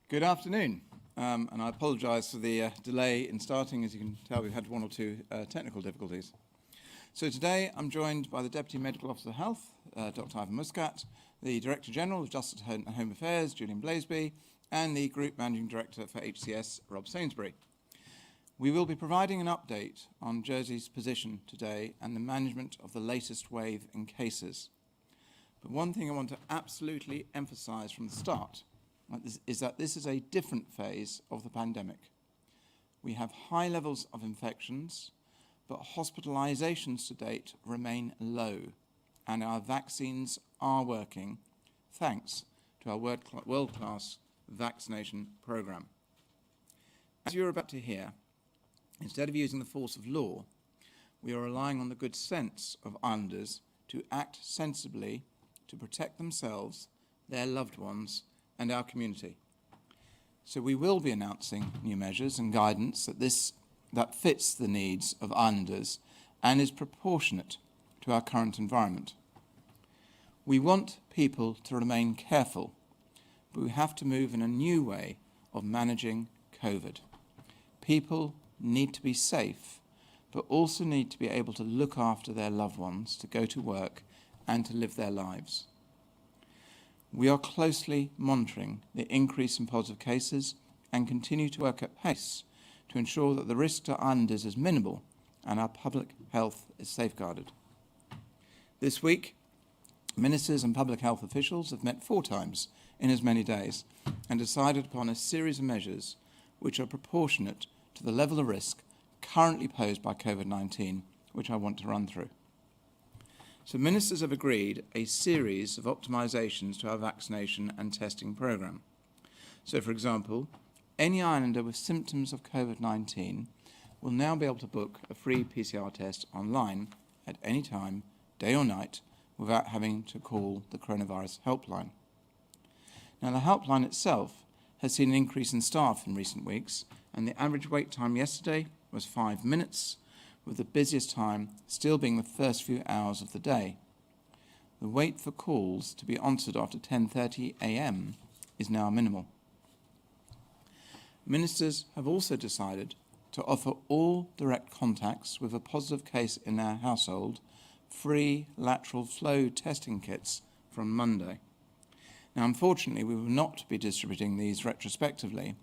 Good afternoon, and I apologise for the delay in starting. As you can tell, we've had one or two technical difficulties. So today I'm joined by the Deputy Medical Officer of Health, Dr. Ivan Muscat, the Director General of Justice and Home Affairs, Julian Blaisby, and the Group Managing Director for HCS, Rob Sainsbury. We will be providing an update on Jersey's position today and the management of the latest wave in cases. But one thing I want to absolutely emphasise from the start is that this is a different phase of the pandemic. We have high levels of infections, but hospitalisations to date remain low, and our vaccines are working thanks to our world-class vaccination programme. As you're about to hear, instead of using the force of law, we are relying on the good sense of Islanders to act sensibly to protect themselves, their loved ones, and our community. So we will be announcing new measures and guidance that fits the needs of Islanders and is proportionate to our current environment. We want people to remain careful, but we have to move in a new way of managing COVID. People need to be safe, but also need to be able to look after their loved ones, to go to work and to live their lives. We are closely monitoring the increase in positive cases and continue to work at pace to ensure that the risk to Islanders is minimal and our public health is safeguarded. This week, ministers and public health officials have met 4 times in as many days and decided upon a series of measures which are proportionate to the level of risk currently posed by COVID-19, which I want to run through. So ministers have agreed a series of optimisations to our vaccination and testing programme. So, for example, any Islander with symptoms of COVID-19 will now be able to book a free PCR test online at any time, day or night, without having to call the coronavirus helpline. Now, the helpline itself has seen an increase in staff in recent weeks, and the average wait time yesterday was 5 minutes, with the busiest time still being the first few hours of the day. The wait for calls to be answered after 10:30 a.m. is now minimal. Ministers have also decided to offer all direct contacts with a positive case in their household free lateral flow testing kits from Monday. Now, unfortunately, we will not be distributing these retrospectively,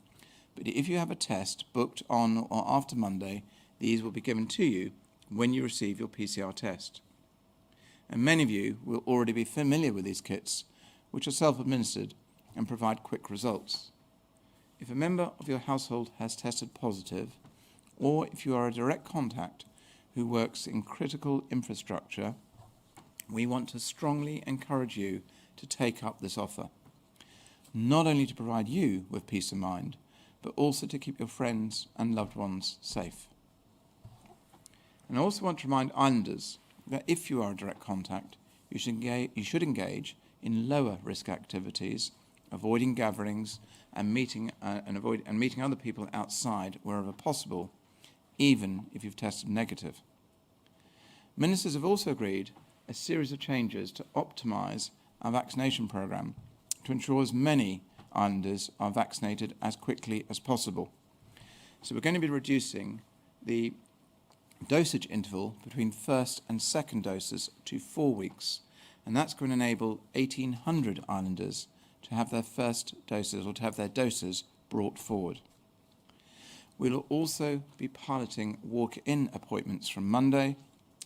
but if you have a test booked on or after Monday, these will be given to you when you receive your PCR test. And many of you will already be familiar with these kits, which are self-administered and provide quick results. If a member of your household has tested positive, or if you are a direct contact who works in critical infrastructure, we want to strongly encourage you to take up this offer, not only to provide you with peace of mind, but also to keep your friends and loved ones safe. And I also want to remind Islanders that if you are a direct contact, you should engage in lower risk activities, avoiding gatherings and meeting other people outside wherever possible, even if you've tested negative. Ministers have also agreed a series of changes to optimise our vaccination programme to ensure as many Islanders are vaccinated as quickly as possible. So we're going to be reducing the dosage interval between first and second doses to 4 weeks, and that's going to enable 1,800 Islanders to have their first doses or to have their doses brought forward. We'll also be piloting walk-in appointments from Monday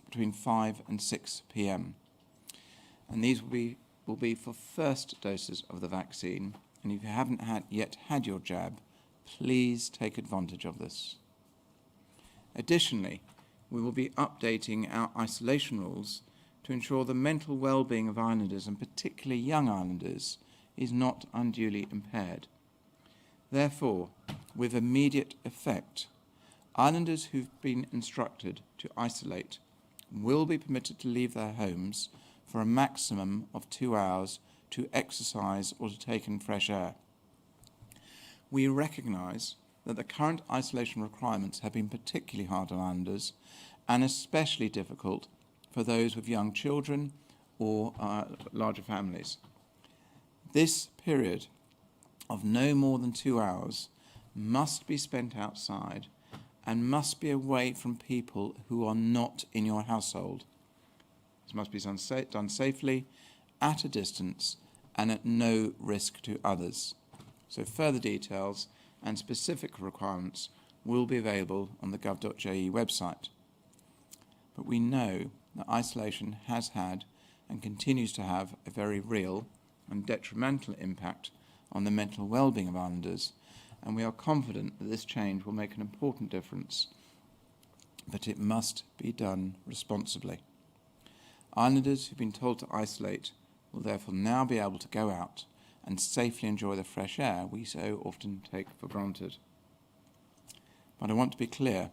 between 5 and 6 p.m. And these will be for first doses of the vaccine, and if you haven't yet had your jab, please take advantage of this. Additionally, we will be updating our isolation rules to ensure the mental well-being of Islanders, and particularly young Islanders, is not unduly impaired. Therefore, with immediate effect, Islanders who've been instructed to isolate will be permitted to leave their homes for a maximum of 2 hours to exercise or to take in fresh air. We recognise that the current isolation requirements have been particularly hard on Islanders and especially difficult for those with young children or larger families. This period of no more than 2 hours must be spent outside and must be away from people who are not in your household. This must be done safely, at a distance, and at no risk to others. So further details and specific requirements will be available on the gov.je website. But we know that isolation has had and continues to have a very real and detrimental impact on the mental well-being of islanders, and we are confident that this change will make an important difference, but it must be done responsibly. Islanders who've been told to isolate will therefore now be able to go out and safely enjoy the fresh air we so often take for granted. But I want to be clear,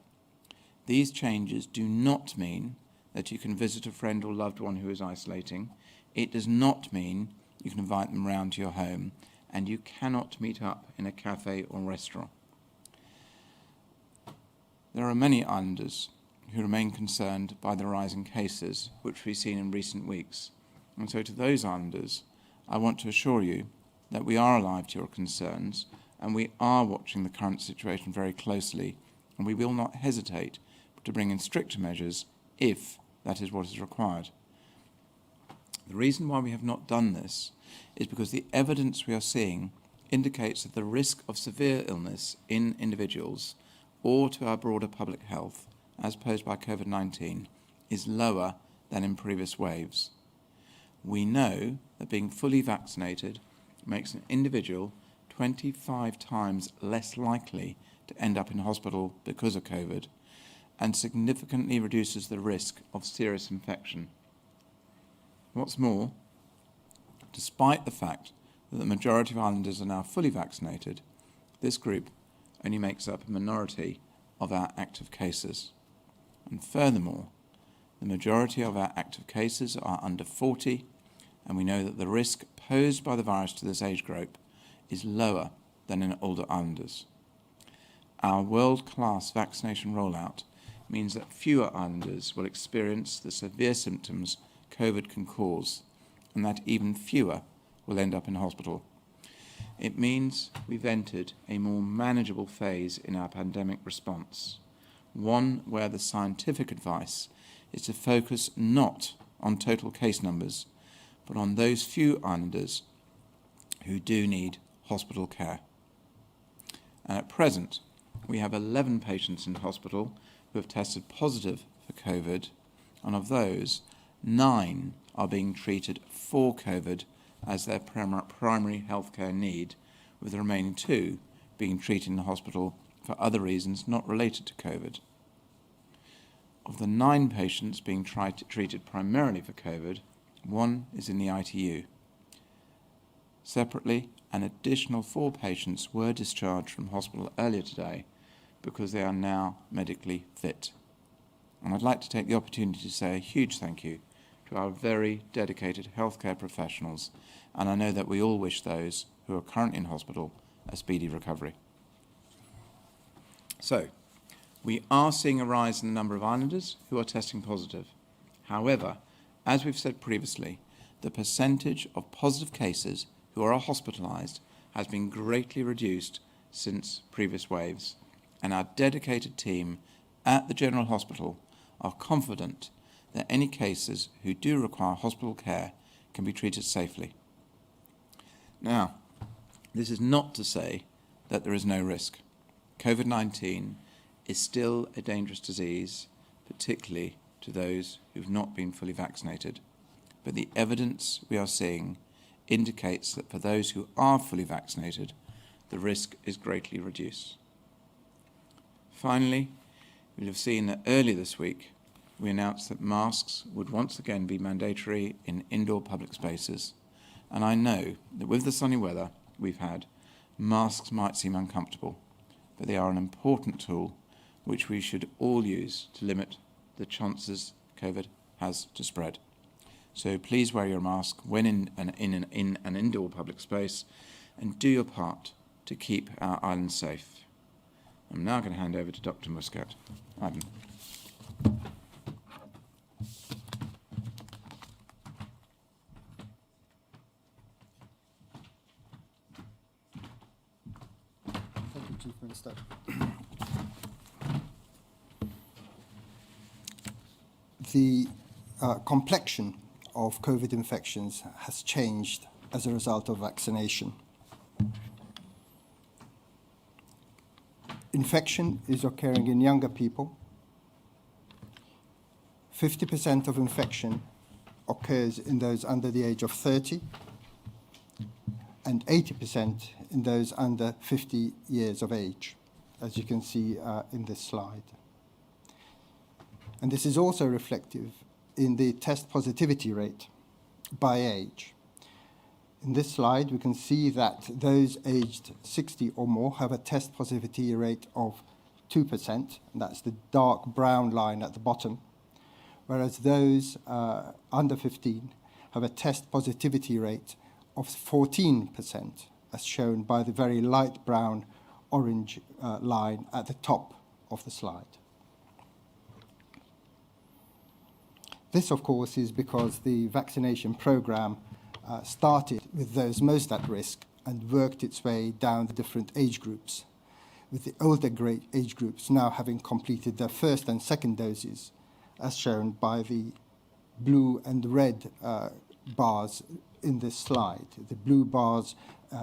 these changes do not mean that you can visit a friend or loved one who is isolating. It does not mean you can invite them round to your home, and you cannot meet up in a cafe or restaurant. There are many islanders who remain concerned by the rising cases which we've seen in recent weeks. And so to those islanders, I want to assure you that we are alive to your concerns and we are watching the current situation very closely, and we will not hesitate to bring in stricter measures if that is what is required. The reason why we have not done this is because the evidence we are seeing indicates that the risk of severe illness in individuals or to our broader public health, as posed by COVID-19, is lower than in previous waves. We know that being fully vaccinated makes an individual 25 times less likely to end up in hospital because of COVID and significantly reduces the risk of serious infection. What's more, despite the fact that the majority of islanders are now fully vaccinated, this group only makes up a minority of our active cases. And furthermore, the majority of our active cases are under 40, and we know that the risk posed by the virus to this age group is lower than in older islanders. Our world-class vaccination rollout means that fewer islanders will experience the severe symptoms COVID can cause, and that even fewer will end up in hospital. It means we've entered a more manageable phase in our pandemic response, one where the scientific advice is to focus not on total case numbers, but on those few islanders who do need hospital care. And at present, we have 11 patients in hospital who have tested positive for COVID, and of those, 9 are being treated for COVID as their primary healthcare need, with the remaining 2 being treated in the hospital for other reasons not related to COVID. Of the 9 patients being treated primarily for COVID, 1 is in the ITU. Separately, an additional 4 patients were discharged from hospital earlier today because they are now medically fit. And I'd like to take the opportunity to say a huge thank you to our very dedicated healthcare professionals, and I know that we all wish those who are currently in hospital a speedy recovery. So, we are seeing a rise in the number of islanders who are testing positive. However, as we've said previously, the percentage of positive cases who are hospitalised has been greatly reduced since previous waves, and our dedicated team at the General Hospital are confident that any cases who do require hospital care can be treated safely. Now, this is not to say that there is no risk. COVID-19 is still a dangerous disease, particularly to those who've not been fully vaccinated. But the evidence we are seeing indicates that for those who are fully vaccinated, the risk is greatly reduced. Finally, you'll have seen that earlier this week, we announced that masks would once again be mandatory in indoor public spaces. And I know that with the sunny weather we've had, masks might seem uncomfortable, but they are an important tool which we should all use to limit the chances COVID has to spread. So please wear your mask when in an indoor public space and do your part to keep our island safe. I'm now going to hand over to Dr. Muscat. Ivan. Chief Minister. The complexion of COVID infections has changed as a result of vaccination. Infection is occurring in younger people. 50% of infection occurs in those under the age of 30, and 80% in those under 50 years of age, as you can see in this slide. And this is also reflective in the test positivity rate by age. In this slide, we can see that those aged 60 or more have a test positivity rate of 2%, and that's the dark brown line at the bottom, whereas those under 15 have a test positivity rate of 14%, as shown by the very light brown orange line at the top of the slide. This, of course, is because the vaccination program started with those most at risk and worked its way down the different age groups, with the older age groups now having completed their first and second doses, as shown by the blue and red bars in this slide. The blue bars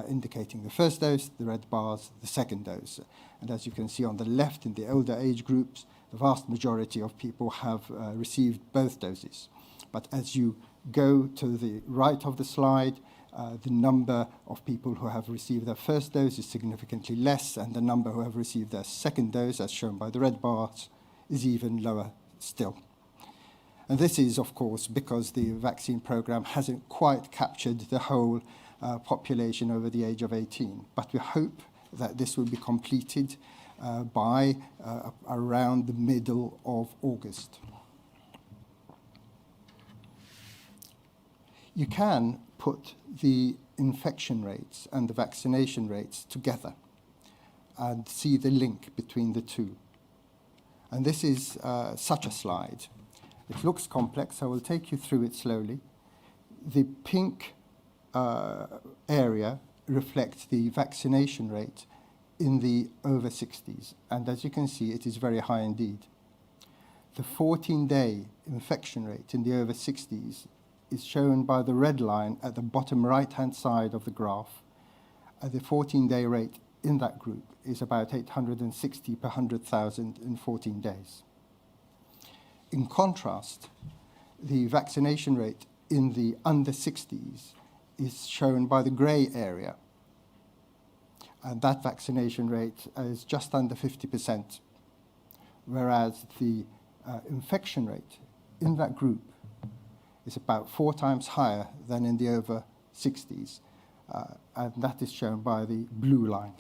indicating the first dose, the red bars the second dose. And as you can see on the left, in the older age groups, the vast majority of people have received both doses. But as you go to the right of the slide, the number of people who have received their first dose is significantly less, and the number who have received their second dose, as shown by the red bars, is even lower still. And this is, of course, because the vaccine program hasn't quite captured the whole population over the age of 18. But we hope that this will be completed by around the middle of August. You can put the infection rates and the vaccination rates together and see the link between the two. And this is such a slide. It looks complex. I will take you through it slowly. The pink area reflects the vaccination rate in the over 60s. And as you can see, it is very high indeed. The 14-day infection rate in the over 60s is shown by the red line at the bottom right-hand side of the graph. The 14-day rate in that group is about 860 per 100,000 in 14 days. In contrast, the vaccination rate in the under 60s is shown by the grey area. And that vaccination rate is just under 50%, whereas the infection rate in that group is about 4 times higher than in the over 60s, and that is shown by the blue line.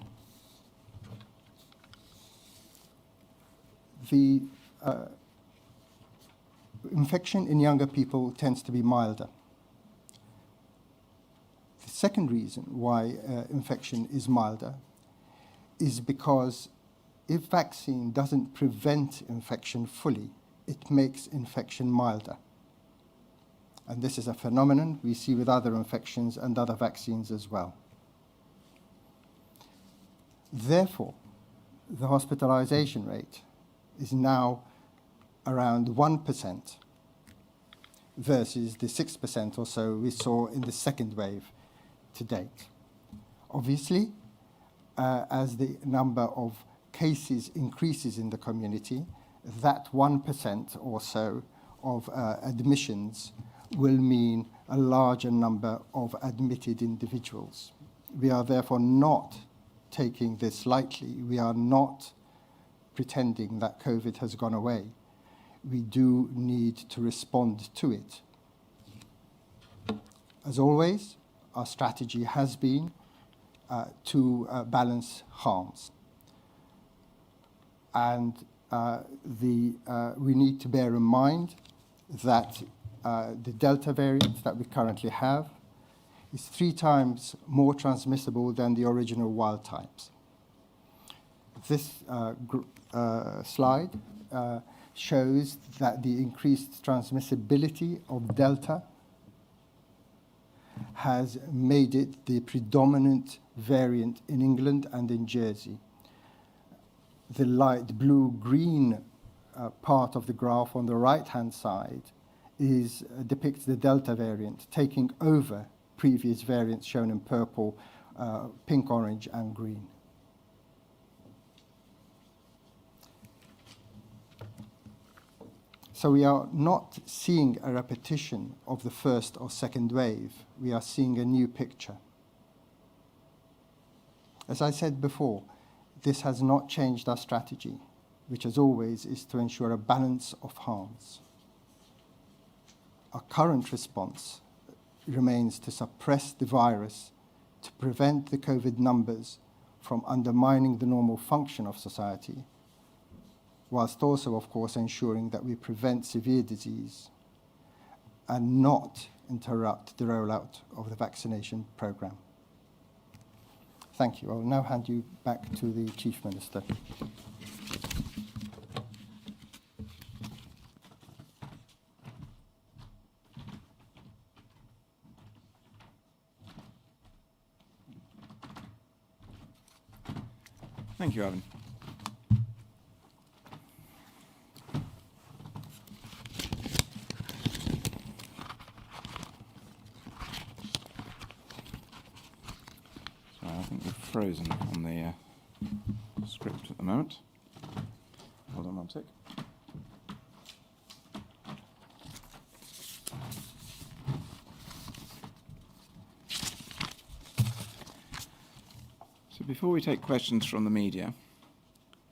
The infection in younger people tends to be milder. The second reason why infection is milder is because if vaccine doesn't prevent infection fully, it makes infection milder. And this is a phenomenon we see with other infections and other vaccines as well. Therefore, the hospitalization rate is now around 1% versus the 6% or so we saw in the second wave to date. Obviously, as the number of cases increases in the community, that 1% or so of admissions will mean a larger number of admitted individuals. We are therefore not taking this lightly. We are not pretending that COVID has gone away. We do need to respond to it. As always, our strategy has been to balance harms. And we need to bear in mind that the Delta variant that we currently have is 3 times more transmissible than the original wild types. This slide shows that the increased transmissibility of Delta has made it the predominant variant in England and in Jersey. the light blue-green part of the graph on the right-hand side depicts the Delta variant taking over previous variants shown in purple, pink, orange, and green. So we are not seeing a repetition of the first or second wave. We are seeing a new picture. As I said before, this has not changed our strategy, which as always is to ensure a balance of harms. Our current response remains to suppress the virus, to prevent the COVID numbers from undermining the normal function of society, whilst also, of course, ensuring that we prevent severe disease and not interrupt the rollout of the vaccination programme. Thank you. I will now hand you back to the Chief Minister. Thank you, Ivan. So I think we're frozen on the script at the moment. Hold on one sec. So before we take questions from the media,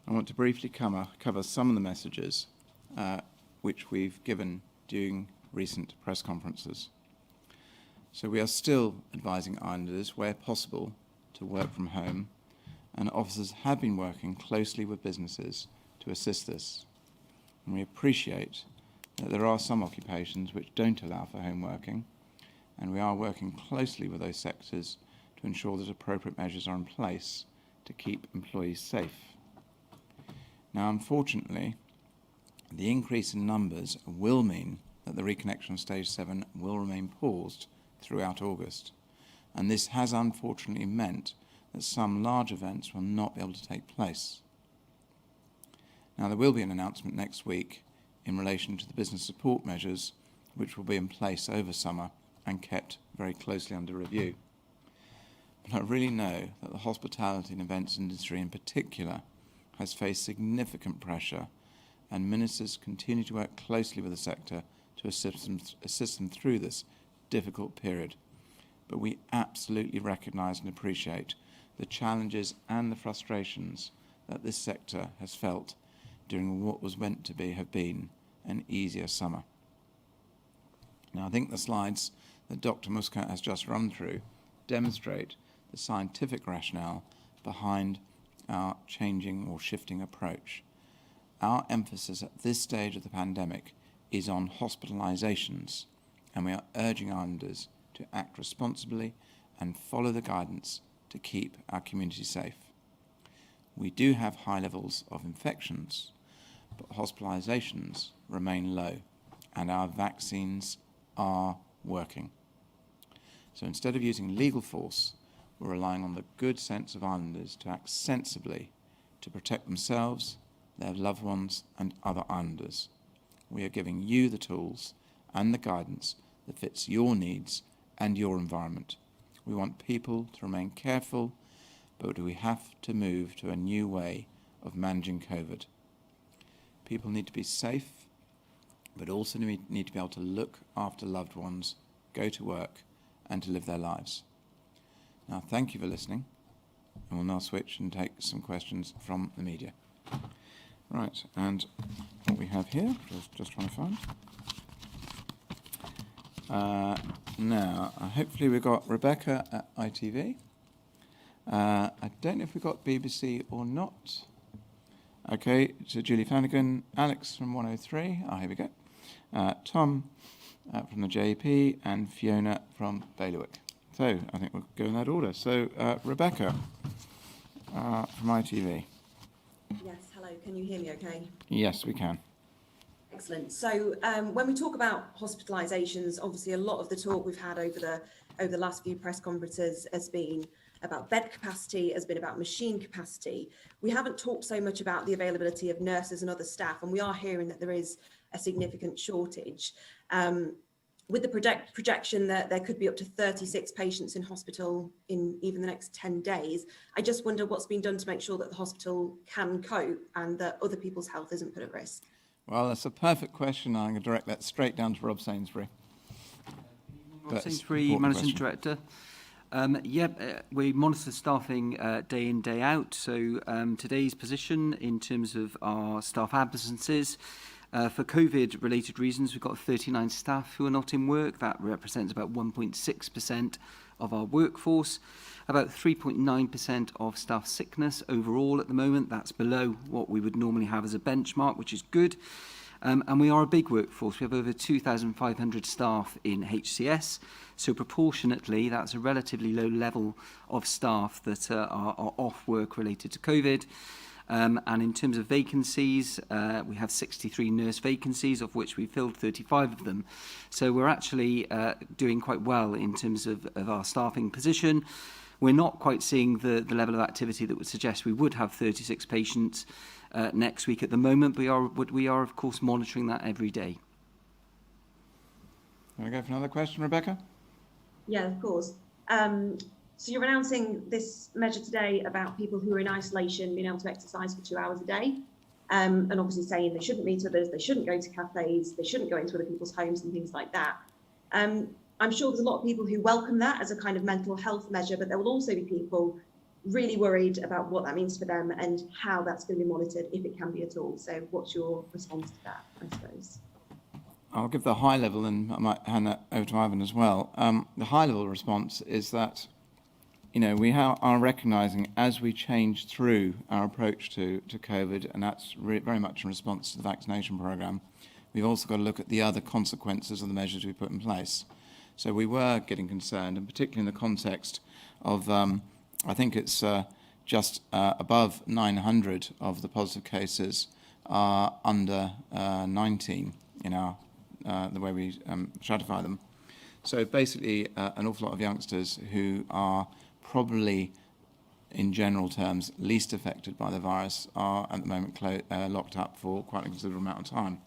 I want to briefly cover some of the messages which we've given during recent press conferences. So we are still advising islanders, where possible, to work from home, and officers have been working closely with businesses to assist this. And we appreciate that there are some occupations which don't allow for home working, and we are working closely with those sectors to ensure that appropriate measures are in place to keep employees safe. Now, unfortunately, the increase in numbers will mean that the reconnection of Stage 7 will remain paused throughout August, and this has unfortunately meant that some large events will not be able to take place. Now, there will be an announcement next week in relation to the business support measures which will be in place over summer and kept very closely under review. But I really know that the hospitality and events industry in particular has faced significant pressure, and ministers continue to work closely with the sector to assist them through this difficult period. But we absolutely recognise and appreciate the challenges and the frustrations that this sector has felt during what was meant to have been an easier summer. Now, I think the slides that Dr. Muscat has just run through demonstrate the scientific rationale behind our changing or shifting approach. Our emphasis at this stage of the pandemic is on hospitalisations, and we are urging islanders to act responsibly and follow the guidance to keep our community safe. We do have high levels of infections, but hospitalisations remain low, and our vaccines are working. So instead of using legal force, we're relying on the good sense of islanders to act sensibly to protect themselves, their loved ones, and other islanders. We are giving you the tools and the guidance that fits your needs and your environment. We want people to remain careful, but we have to move to a new way of managing COVID. People need to be safe, but also need to be able to look after loved ones, go to work, and to live their lives. Now, thank you for listening, and we'll now switch and take some questions from the media. Right, and what we have here, just trying to find. Now, hopefully we've got Rebecca at ITV. I don't know if we've got BBC or not. Okay, so Julie Flanagan, Alex from 103. Here we go. Tom from the JP, and Fiona from Bailiwick. So I think we'll go in that order. So Rebecca from ITV. Yes, hello, can you hear me okay? Yes, we can. Excellent. So when we talk about hospitalisations, obviously a lot of the talk we've had over the last few press conferences has been about bed capacity, has been about machine capacity. We haven't talked so much about the availability of nurses and other staff, and we are hearing that there is a significant shortage. With the projection that there could be up to 36 patients in hospital in even the next 10 days, I just wonder what's been done to make sure that the hospital can cope and that other people's health isn't put at risk. Well, that's a perfect question. I'm going to direct that straight down to Rob Sainsbury. Rob Sainsbury, Managing Director. We monitor staffing day in, day out. So today's position in terms of our staff absences, for COVID-related reasons, we've got 39 staff who are not in work. That represents about 1.6% of our workforce. About 3.9% of staff sickness overall at the moment. That's below what we would normally have as a benchmark, which is good. And we are a big workforce. We have over 2,500 staff in HCS. So proportionately, that's a relatively low level of staff that are off work related to COVID. And in terms of vacancies, we have 63 nurse vacancies, of which we filled 35 of them. So we're actually doing quite well in terms of our staffing position. We're not quite seeing the level of activity that would suggest we would have 36 patients next week at the moment, but we are of course monitoring that every day. Want to go for another question, Rebecca? Yeah, of course. So you're announcing this measure today about people who are in isolation being able to exercise for 2 hours a day, and obviously saying they shouldn't meet others, they shouldn't go to cafes, they shouldn't go into other people's homes and things like that. I'm sure there's a lot of people who welcome that as a kind of mental health measure, but there will also be people really worried about what that means for them and how that's going to be monitored, if it can be at all. So what's your response to that, I suppose? I'll give the high level, and I might hand that over to Ivan as well. The high level response is that, you know, we are recognising as we change through our approach to COVID, and that's very much in response to the vaccination programme, we've also got to look at the other consequences of the measures we put in place. So we were getting concerned, and particularly in the context of, I think it's just above 900 of the positive cases are under 19 in our the way we stratify them. So basically, an awful lot of youngsters who are probably, in general terms, least affected by the virus are at the moment locked up for quite a considerable amount of time.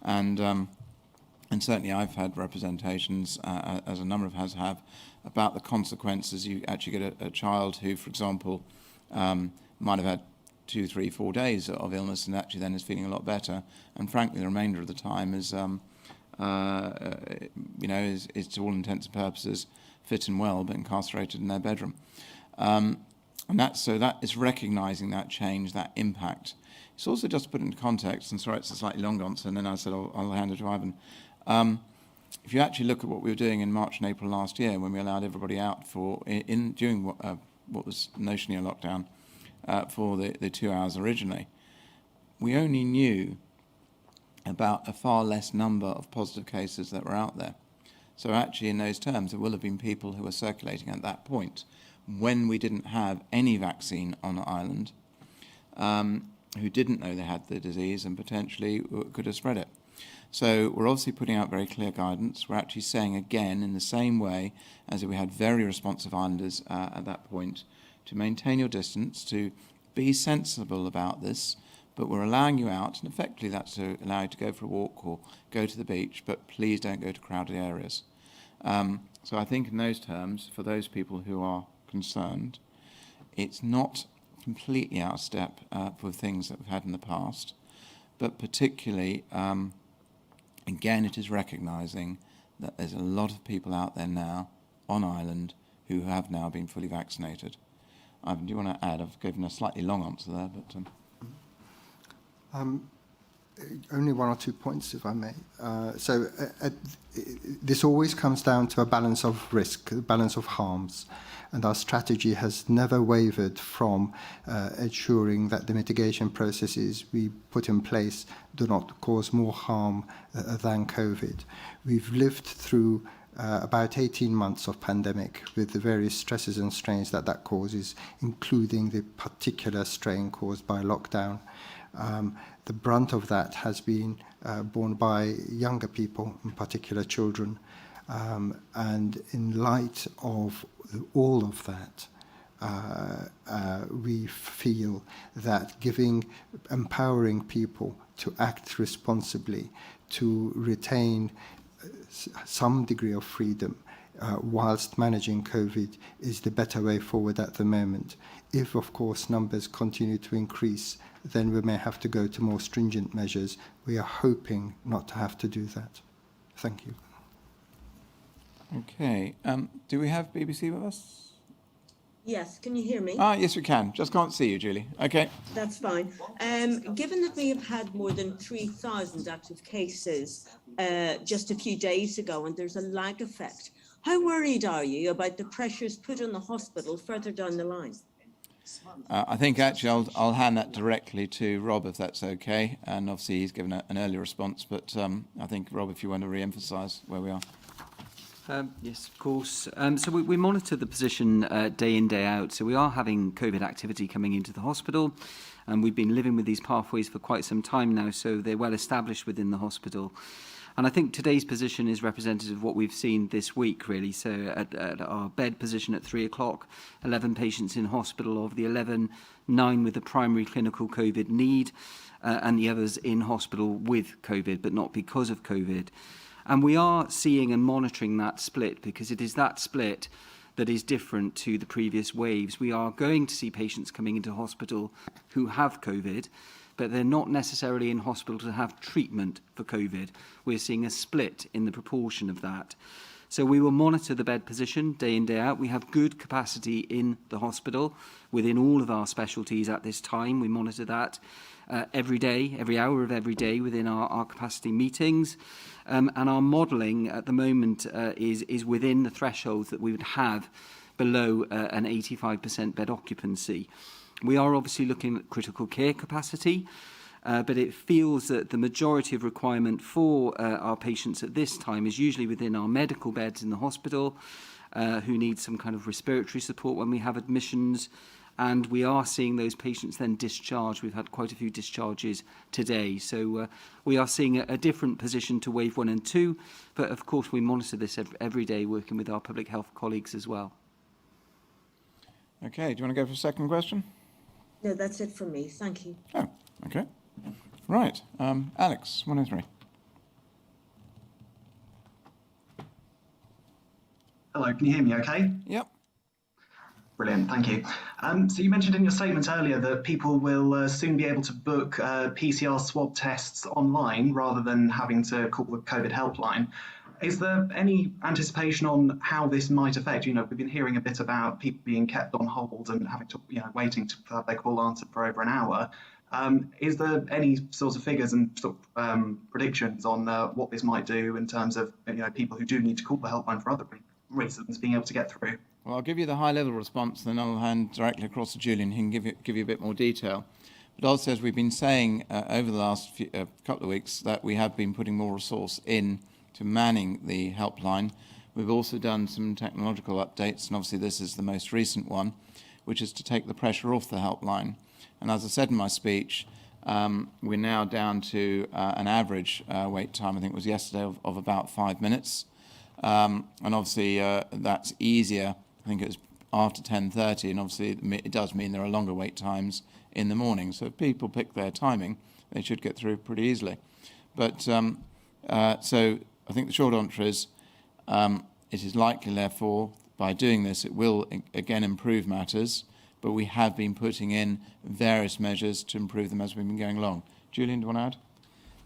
And certainly I've had representations, as a number of us have, about the consequences. You actually get a child who, for example, might have had 2, 3, 4 days of illness and actually then is feeling a lot better. And frankly, the remainder of the time is, is to all intents and purposes fit and well, but incarcerated in their bedroom. And that is recognising that change, that impact. It's also just to put it into context, and sorry it's a slightly long answer, and then I said I'll hand it to Ivan. If you actually look at what we were doing in March and April last year, when we allowed everybody out during what was notionally a lockdown for the 2 hours originally, we only knew about a far less number of positive cases that were out there. So actually, in those terms, there will have been people who were circulating at that point when we didn't have any vaccine on the island, who didn't know they had the disease and potentially could have spread it. So we're obviously putting out very clear guidance. We're actually saying again, in the same way as we had very responsive islanders at that point, to maintain your distance, to be sensible about this, but we're allowing you out, and effectively that's to allow you to go for a walk or go to the beach, but please don't go to crowded areas. So I think in those terms, for those people who are concerned, it's not completely out of step with things that we've had in the past, but particularly, again, it is recognising that there's a lot of people out there now on island who have now been fully vaccinated. Ivan, do you want to add? I've given a slightly long answer there, but... Only one or 2 points, if I may. This always comes down to a balance of risk, a balance of harms. And our strategy has never wavered from ensuring that the mitigation processes we put in place do not cause more harm than COVID. We've lived through about 18 months of pandemic with the various stresses and strains that causes, including the particular strain caused by lockdown. The brunt of that has been borne by younger people, in particular children. And in light of all of that, we feel that empowering people to act responsibly, to retain some degree of freedom whilst managing COVID is the better way forward at the moment. If, of course, numbers continue to increase, then we may have to go to more stringent measures. We are hoping not to have to do that. Thank you. Okay. Do we have BBC with us? Yes, can you hear me? Yes, we can. Just can't see you, Julie. Okay. That's fine. Given that we have had more than 3,000 active cases just a few days ago, and there's a lag effect, how worried are you about the pressures put on the hospital further down the line? I think actually I'll hand that directly to Rob, if that's okay. And obviously he's given an early response, but I think, Rob, if you want to re-emphasise where we are. Yes, of course. So we monitor the position day in, day out. So we are having COVID activity coming into the hospital, and we've been living with these pathways for quite some time now, so they're well established within the hospital. And I think today's position is representative of what we've seen this week, really. So at our bed position at 3 o'clock, 11 patients in hospital. Of the 11, 9 with a primary clinical COVID need, and the others in hospital with COVID, but not because of COVID. And we are seeing and monitoring that split, because it is that split that is different to the previous waves. We are going to see patients coming into hospital who have COVID, but they're not necessarily in hospital to have treatment for COVID. We're seeing a split in the proportion of that. So we will monitor the bed position day in, day out. We have good capacity in the hospital within all of our specialties at this time. We monitor that every day, every hour of every day within our capacity meetings. And our modelling at the moment is within the thresholds that we would have below an 85% bed occupancy. We are obviously looking at critical care capacity, but it feels that the majority of requirement for our patients at this time is usually within our medical beds in the hospital, who need some kind of respiratory support when we have admissions. And we are seeing those patients then discharged. We've had quite a few discharges today. So we are seeing a different position to wave 1 and 2. But of course, we monitor this every day, working with our public health colleagues as well. Okay, do you want to go for a second question? No, that's it from me. Thank you. Oh, okay. Right. Alex, 103. Hello, can you hear me okay? Yep. Brilliant, thank you. So you mentioned in your statement earlier that people will soon be able to book PCR swab tests online rather than having to call the COVID helpline. Is there any anticipation on how this might affect? You know, we've been hearing a bit about people being kept on hold and having to, waiting to have their call answered for over an hour. Is there any sort of figures and sort of predictions on what this might do in terms of people who do need to call the helpline for other reasons being able to get through? Well, I'll give you the high-level response, then I'll hand directly across to Julian. He can give you a bit more detail. But also, as we've been saying over the last couple of weeks, that we have been putting more resource in to manning the helpline. We've also done some technological updates, and obviously this is the most recent one, which is to take the pressure off the helpline. And as I said in my speech, we're now down to an average wait time, I think it was yesterday, of about 5 minutes. And obviously that's easier. I think it was after 10:30, and obviously it does mean there are longer wait times in the morning. So if people pick their timing, they should get through pretty easily. But so I think the short answer is it is likely, therefore, by doing this, it will again improve matters. But we have been putting in various measures to improve them as we've been going along. Julian, do you want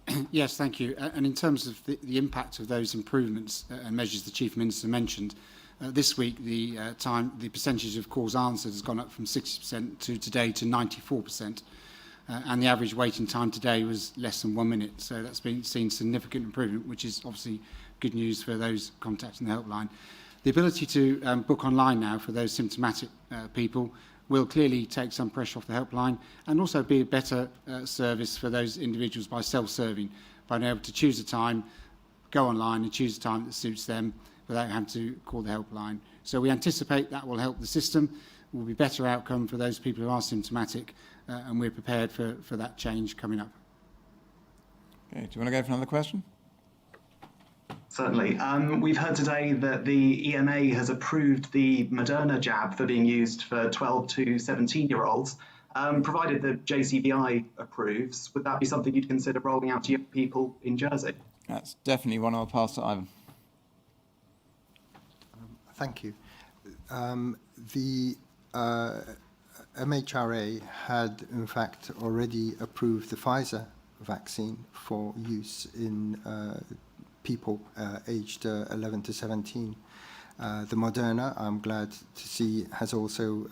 to add? Yes, thank you. And in terms of the impact of those improvements and measures the Chief Minister mentioned, this week the percentage of calls answered has gone up from 60% to today to 94%. And the average waiting time today was less than 1 minute. So that's been seen significant improvement, which is obviously good news for those contacting the helpline. The ability to book online now for those symptomatic people will clearly take some pressure off the helpline, and also be a better service for those individuals by self-serving, by being able to choose a time, go online and choose a time that suits them without having to call the helpline. So we anticipate that will help the system, will be better outcome for those people who are symptomatic, and we're prepared for that change coming up. Okay, do you want to go for another question? Certainly. We've heard today that the EMA has approved the Moderna jab for being used for 12 to 17-year-olds. Provided the JCVI approves, would that be something you'd consider rolling out to young people in Jersey? That's definitely one I'll pass to Ivan. Thank you. The MHRA had, in fact, already approved the Pfizer vaccine for use in people aged 11 to 17. The Moderna, I'm glad to see, has also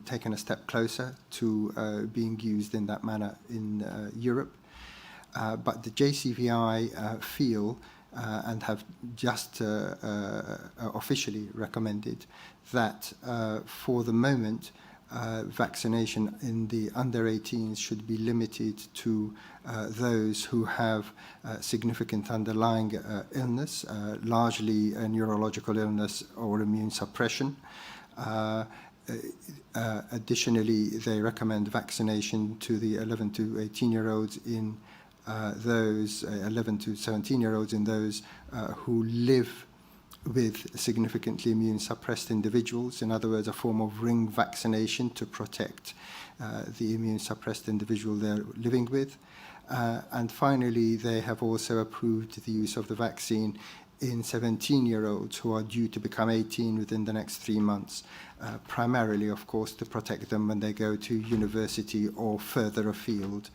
taken a step closer to being used in that manner in Europe. But the JCVI feel and have just officially recommended that for the moment, vaccination in the under 18s should be limited to those who have significant underlying illness, largely a neurological illness or immune suppression. Additionally, they recommend vaccination to the 11 to 18-year-olds in those 11 to 17-year-olds in those who live with significantly immune suppressed individuals, in other words, a form of ring vaccination to protect the immune suppressed individual they're living with. And finally, they have also approved the use of the vaccine in 17-year-olds who are due to become 18 within the next 3 months, primarily, of course, to protect them when they go to university or further afield.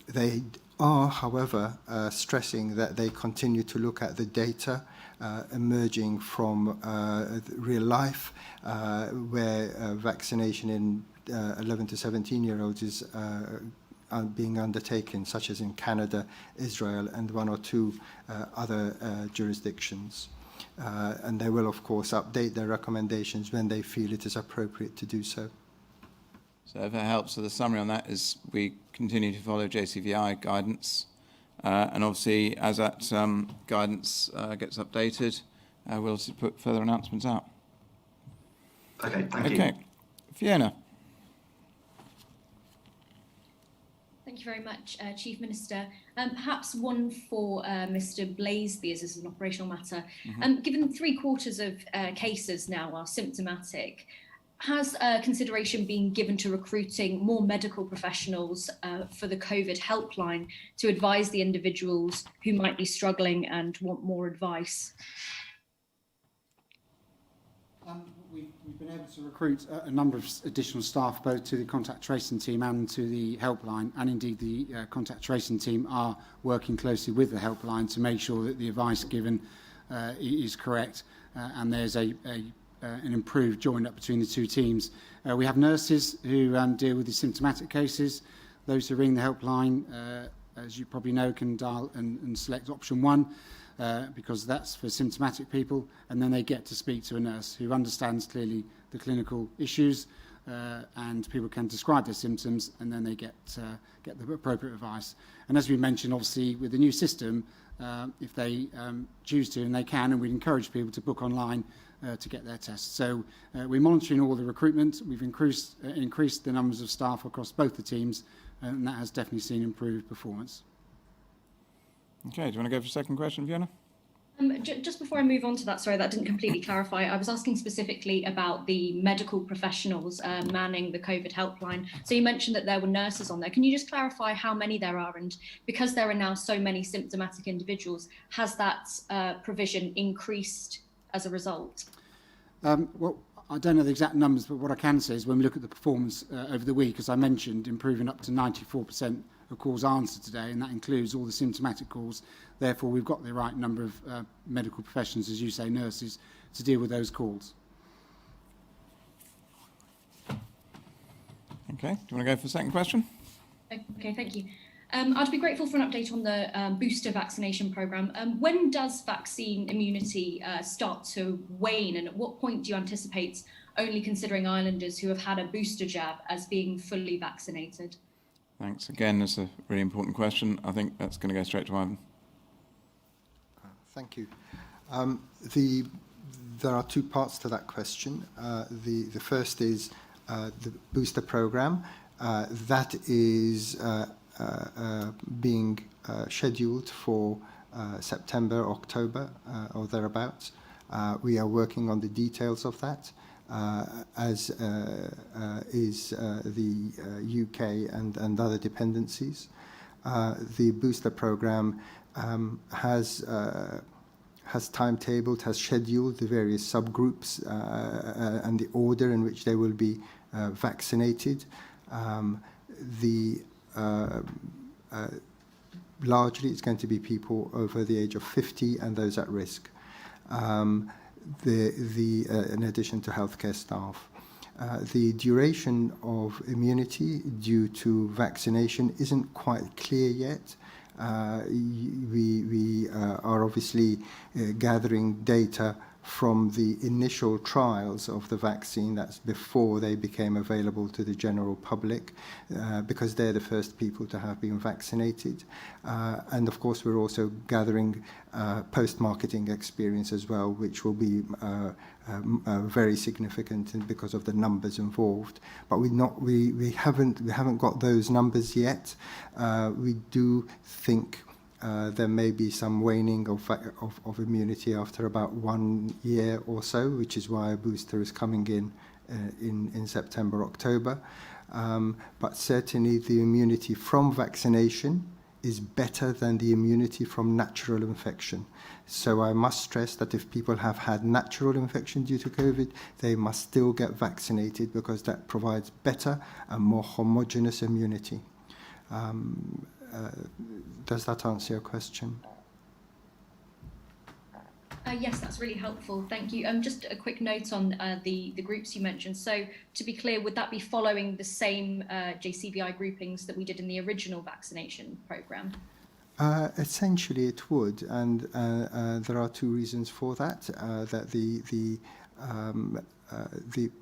They are, however, stressing that they continue to look at the data emerging from real life, where vaccination in 11 to 17-year-olds is being undertaken, such as in Canada, Israel, and 1 or 2 other jurisdictions. And they will, of course, update their recommendations when they feel it is appropriate to do so. So if it helps, so the summary on that is we continue to follow JCVI guidance. And obviously, as that guidance gets updated, we'll also put further announcements out. Okay, thank you. Okay, Fiona. Thank you very much, Chief Minister. Perhaps one for Mr. Blaseby, as this is an operational matter. Given 3/4 of cases now are symptomatic, has consideration been given to recruiting more medical professionals for the COVID helpline to advise the individuals who might be struggling and want more advice? We've been able to recruit a number of additional staff, both to the contact tracing team and to the helpline, and indeed the contact tracing team are working closely with the helpline to make sure that the advice given is correct and there's an improved join up between the two teams. We have nurses who deal with the symptomatic cases. Those who ring the helpline, as you probably know, can dial and select option 1 because that's for symptomatic people, and then they get to speak to a nurse who understands clearly the clinical issues, and people can describe their symptoms, and then they get the appropriate advice. And as we mentioned, obviously, with the new system, if they choose to, and they can, and we'd encourage people to book online to get their tests. So we're monitoring all the recruitment. We've increased the numbers of staff across both the teams, and that has definitely seen improved performance. Okay, do you want to go for a second question, Fiona? Just before I move on to that, sorry, that didn't completely clarify. I was asking specifically about the medical professionals manning the COVID helpline. So you mentioned that there were nurses on there. Can you just clarify how many there are? And because there are now so many symptomatic individuals, has that provision increased as a result? Well, I don't know the exact numbers, but what I can say is when we look at the performance over the week, as I mentioned, improving up to 94% of calls answered today, and that includes all the symptomatic calls. Therefore, we've got the right number of medical professionals, as you say, nurses, to deal with those calls. Okay, do you want to go for the second question? Okay, thank you. I'd be grateful for an update on the booster vaccination programme. When does vaccine immunity start to wane, and at what point do you anticipate only considering islanders who have had a booster jab as being fully vaccinated? Thanks. Again, that's a really important question. I think that's going to go straight to Ivan. Thank you. There are 2 parts to that question. The first is the booster program. That is being scheduled for September, October, or thereabouts. We are working on the details of that, as is the UK and other dependencies. The booster program has timetabled, has scheduled the various subgroups and the order in which they will be vaccinated. Largely, it's going to be people over the age of 50 and those at risk, in addition to healthcare staff. The duration of immunity due to vaccination isn't quite clear yet. We are obviously gathering data from the initial trials of the vaccine, that's before they became available to the general public, because they're the first people to have been vaccinated. And of course, we're also gathering post-marketing experience as well, which will be very significant because of the numbers involved. But we haven't got those numbers yet. We do think there may be some waning of immunity after about 1 year or so, which is why a booster is coming in September, October. But certainly the immunity from vaccination is better than the immunity from natural infection. So I must stress that if people have had natural infection due to COVID, they must still get vaccinated, because that provides better and more homogeneous immunity. Does that answer your question? Yes, that's really helpful. Thank you. Just a quick note on the groups you mentioned. So to be clear, would that be following the same JCVI groupings that we did in the original vaccination programme? Essentially, it would, and there are two reasons for that. That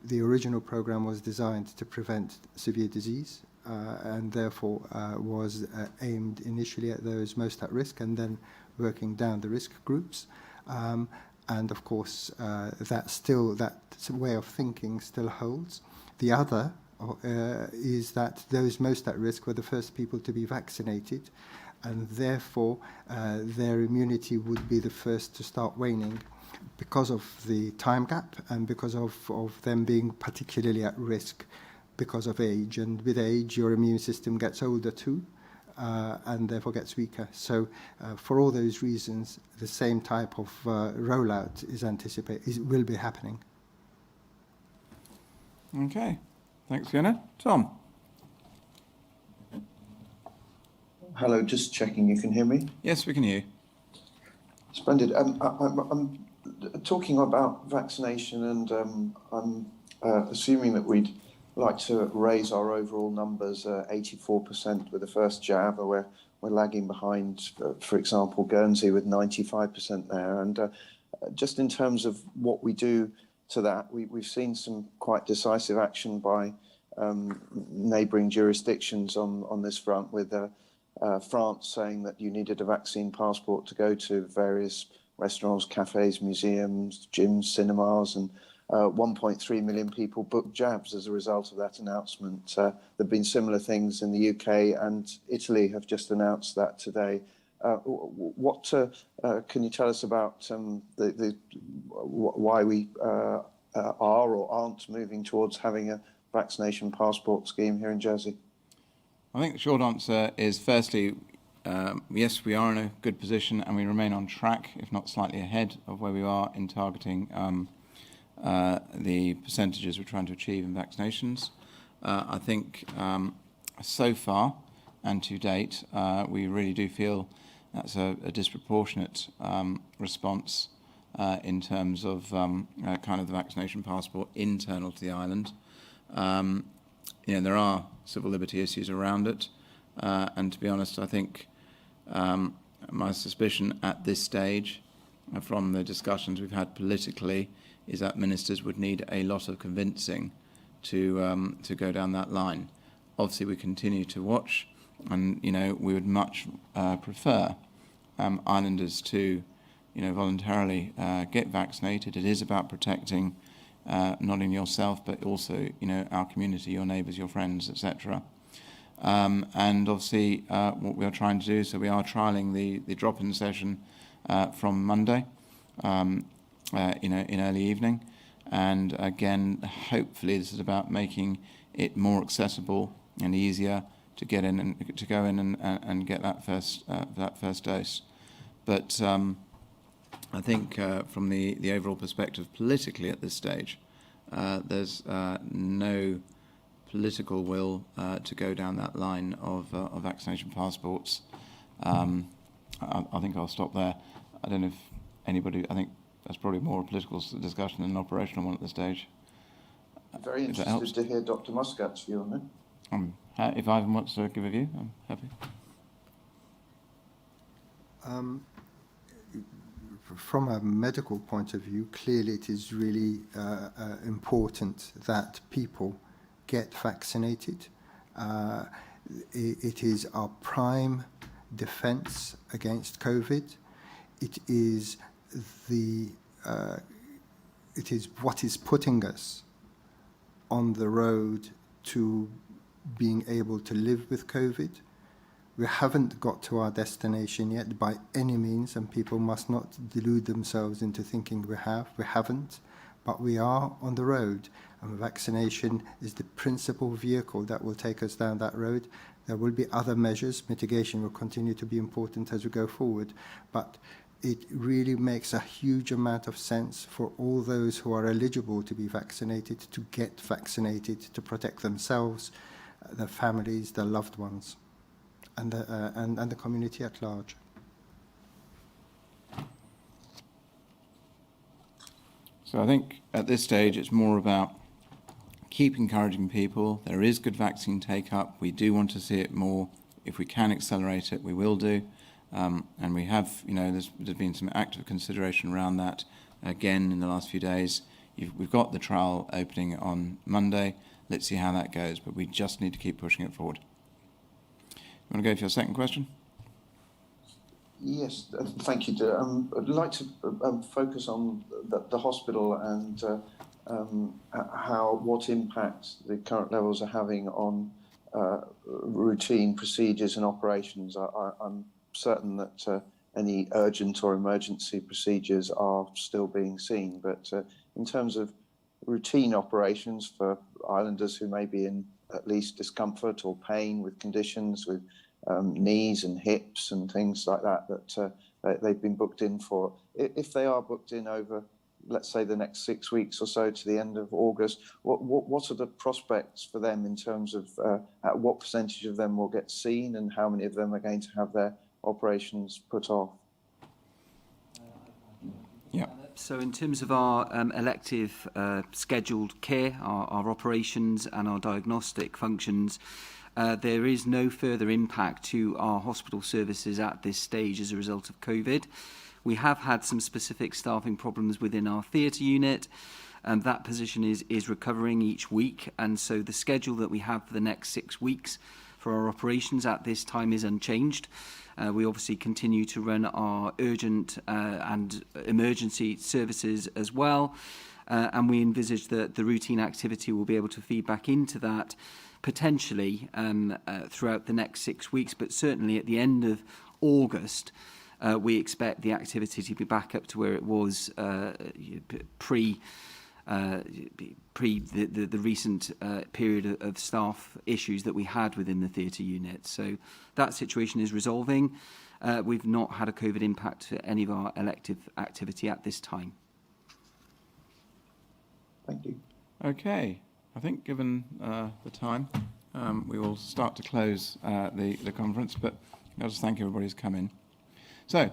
the original programme was designed to prevent severe disease, and therefore was aimed initially at those most at risk, and then working down the risk groups. And of course, that way of thinking still holds. The other is that those most at risk were the first people to be vaccinated, and therefore their immunity would be the first to start waning, because of the time gap and because of them being particularly at risk because of age. And with age, your immune system gets older too, and therefore gets weaker. So for all those reasons, the same type of rollout will be happening. Okay, thanks, Fiona. Tom? Hello, just checking you can hear me. Yes, we can hear you. Splendid. I'm talking about vaccination, and I'm assuming that we'd like to raise our overall numbers, 84% with the first jab. We're lagging behind, for example, Guernsey with 95% there. And just in terms of what we do to that, we've seen some quite decisive action by neighbouring jurisdictions on this front, with France saying that you needed a vaccine passport to go to various restaurants, cafes, museums, gyms, cinemas, and 1.3 million people booked jabs as a result of that announcement. There have been similar things in the UK, and Italy have just announced that today. What can you tell us about why we are or aren't moving towards having a vaccination passport scheme here in Jersey? I think the short answer is, firstly, yes, we are in a good position, and we remain on track, if not slightly ahead of where we are in targeting the percentages we're trying to achieve in vaccinations. I think so far and to date, we really do feel that's a disproportionate response in terms of kind of the vaccination passport internal to the island. There are civil liberty issues around it, and to be honest, I think my suspicion at this stage, from the discussions we've had politically, is that ministers would need a lot of convincing to go down that line. Obviously, we continue to watch, and we would much prefer islanders to voluntarily get vaccinated. It is about protecting not only yourself but also our community, your neighbours, your friends, etc. And obviously, what we are trying to do, so we are trialling the drop-in session from Monday, in early evening. And again, hopefully, this is about making it more accessible and easier to get in and to go in and get that first dose. But I think from the overall perspective politically at this stage, there's no political will to go down that line of vaccination passports. I think I'll stop there. I don't know if anybody, I think that's probably more a political discussion than an operational one at this stage. Very interested to hear Dr. Muscat's view on it. If Ivan wants to give a view, I'm happy. From a medical point of view, clearly it is really important that people get vaccinated. It is our prime defense against COVID. It is what is putting us on the road to being able to live with COVID. We haven't got to our destination yet by any means, and people must not delude themselves into thinking we have. We haven't, but we are on the road, and vaccination is the principal vehicle that will take us down that road. There will be other measures. Mitigation will continue to be important as we go forward, but it really makes a huge amount of sense for all those who are eligible to be vaccinated to get vaccinated to protect themselves, their families, their loved ones, and the community at large. So I think at this stage it's more about keep encouraging people. There is good vaccine take-up. We do want to see it more. If we can accelerate it, we will do. And we have, there's been some active consideration around that again in the last few days. We've got the trial opening on Monday. Let's see how that goes, but we just need to keep pushing it forward. You want to go for your second question? Yes, thank you. I'd like to focus on the hospital and what impact the current levels are having on routine procedures and operations. I'm certain that any urgent or emergency procedures are still being seen, but in terms of routine operations for islanders who may be in at least discomfort or pain with conditions with knees and hips and things like that they've been booked in for, if they are booked in over, let's say, the next 6 weeks or so to the end of August, what are the prospects for them in terms of what percentage of them will get seen and how many of them are going to have their operations put off? Yeah. So in terms of our elective scheduled care, our operations and our diagnostic functions, there is no further impact to our hospital services at this stage as a result of COVID. We have had some specific staffing problems within our theatre unit, and that position is recovering each week. And so the schedule that we have for the next 6 weeks for our operations at this time is unchanged. We obviously continue to run our urgent and emergency services as well. And we envisage that the routine activity will be able to feed back into that potentially throughout the next 6 weeks. But certainly at the end of August, we expect the activity to be back up to where it was pre the recent period of staff issues that we had within the theatre unit. So that situation is resolving. We've not had a COVID impact to any of our elective activity at this time. Thank you. Okay. I think given the time, we will start to close the conference, but I'll just thank everybody who's come in. So,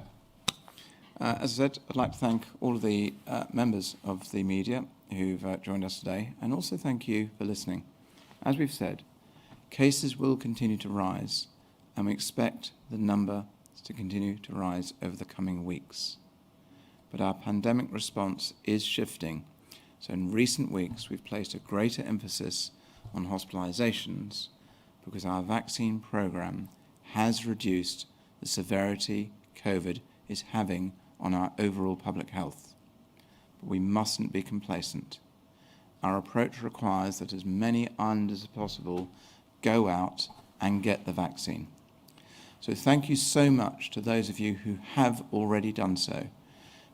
as I said, I'd like to thank all of the members of the media who've joined us today, and also thank you for listening. As we've said, cases will continue to rise, and we expect the number to continue to rise over the coming weeks. But our pandemic response is shifting. So in recent weeks, we've placed a greater emphasis on hospitalizations because our vaccine program has reduced the severity COVID is having on our overall public health. But we mustn't be complacent. Our approach requires that as many islanders as possible go out and get the vaccine. So thank you so much to those of you who have already done so.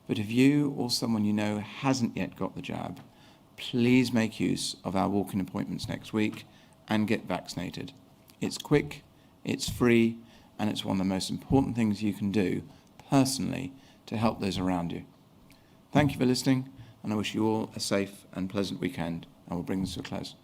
But if you or someone you know hasn't yet got the jab, please make use of our walk-in appointments next week and get vaccinated. It's quick, it's free, and it's one of the most important things you can do personally to help those around you. Thank you for listening, and I wish you all a safe and pleasant weekend, and we'll bring this to a close.